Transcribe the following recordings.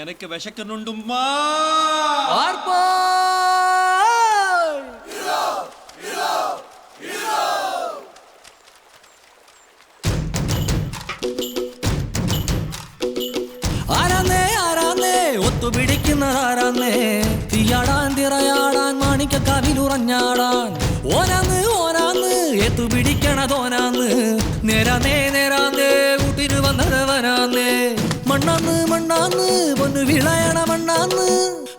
எனக்கு விசக்கணுண்டும்மா. ആരാന്നേ ആരാന്നേ ഒത്തുപിടിക്കുന്നതാരാന്നേ, തീയാടാൻ തിറയാടാൻ മാണിക്ക കവിലുറഞ്ഞാടാൻ, ഓനാന്ന് ഓനാന്ന് എത്തുപിടിക്കണതോനാന്ന്, നേരാന്നേ നേരാന്നേ കൂട്ടിന് വന്നതവനാന്നേ, മണ്ണാന്ന് മണ്ണാന്ന് പൊന്നു വിളയണ മണ്ണാന്ന്,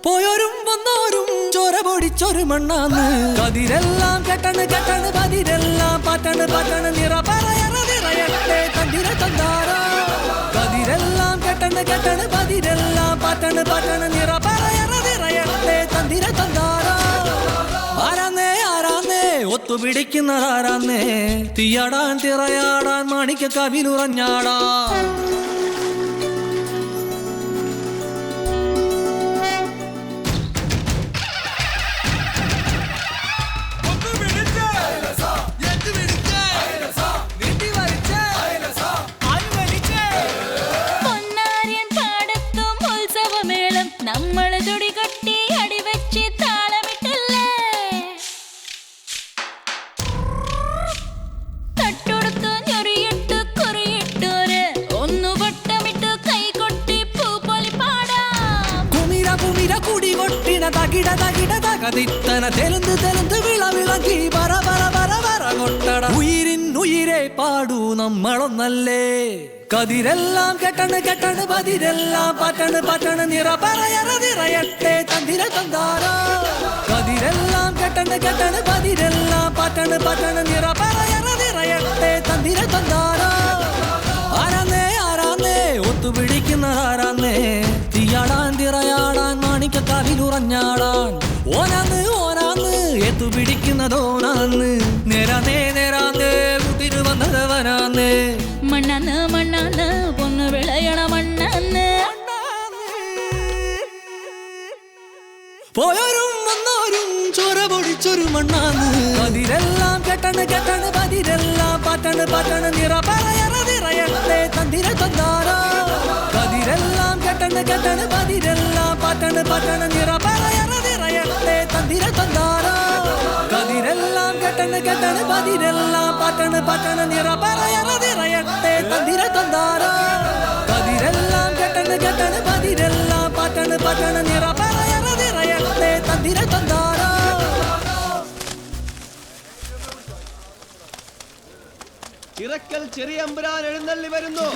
പോയോരും വന്നോരും ചോര പൊടിച്ചൊരു മണ്ണാന്ന്, കതിരെല്ലാം കെട്ടണ് കെട്ടണ് പതിരെല്ലാം പാറ്റണ് പാറ്റണ്, നിറ പറയറ നിറയട്ടെ തന്തിര തന്താരാ, കതിരെല്ലാം കെട്ടണ് കെട്ടണ് പതിരെല്ലാം പാറ്റണ് പാറ്റണ്, നിറ പറയറ നിറയട്ടെ തന്തിര തന്താരാ. ആരാന്നേ ആരാന്നേ ഒത്തുപിടിക്കുന്നതാരാന്നേ, തീയാടാൻ തിറയാടാൻ മാണിക്ക കവിലുറഞ്ഞാടാൻ. നമ്മള് തുടി കൊട്ടി അടിവെച്ച് താളമിട്ടല്ലേ, തട്ടൊടുത്ത് ഞൊറിയിട്ട് കുറിയിട്ടോര് ഒന്നു വട്ടമിട്ട് കൈ കൊട്ടി പൂ പോലെ പാടാം. കുമിര കുമിര കുടി കൊട്ടിന തകിട തകിട തകതിത്തന തെലുന്ത് തെലുന്ത് വിളവിളക്കി പറ പറ പറ പറ കൊട്ടട, ഉയിരിൻ ഉയിരെ പാടൂ നമ്മളൊന്നല്ലേ, കതിരെല്ലാം കെട്ടണ് കെട്ടണ് പതിരെല്ലാം പാറ്റണ് പാറ്റണ്, നിറ പറയറ നിറയട്ടെ തന്തിര തന്താരാ, കതിരെല്ലാം കെട്ടണ് കെട്ടണ് പതിരെല്ലാം പാറ്റണ് പാറ്റണ്, നിറ പറയറ നിറയട്ടെ തന്തിര തന്താരാ. ആരാന്നേ ആരാന്നേ ഒത്തുപിടിക്കുന്നതാരാന്നേ, തീയാടാൻ തിറയാടാൻ മാണിക്ക കവിലുറഞ്ഞാടാൻ, ഓനാന്ന് ഓനാന്ന് എത്തുപിടിക്കുന്നതോനാന്ന്, നേരാന്നേ നേരാന്നേ കൂട്ടിന് വന്നതവനാന്നേ, മണ്ണാന്ന് മണ്ണാന്ന് പൊന്നു വിളയണ മണ്ണാന്ന്, പോയോരും വന്നോരും ചോര പൊടിച്ചൊരു മണ്ണാന്ന്, കതിരെല്ലാം കെട്ടണ് കെട്ടണ് പതിരെല്ലാം പാറ്റണ് പാറ്റണ്, നിറ പറയറ നിറയട്ടെ തന്തിര തന്താരാ, കതിരെല്ലാം കെട്ടണ് കെട്ടണ് പതിരെല്ലാം പാറ്റണ് പാറ്റണ്, നിറ പറയറ നിറയട്ടെ തന്തിര തന്താരാ, കതിരെല്ലാം കെട്ടണ് കെട്ടണ് പതിരെല്ലാം പാറ്റണ് പാറ്റണ്, നിറ പറയറ നിറയട്ടെ തന്തിര തന്താരാ, കതിരെല്ലാം കെട്ടണ് കെട്ടണ് പതിരെല്ലാം പാറ്റണ് പാറ്റണ്, നിറ പറയറ നിറയട്ടെ തന്തിര തന്താരാ. ഇറക്കൽ ചെറിയമ്പുരാൻ എഴുന്നള്ളി വരുന്നു.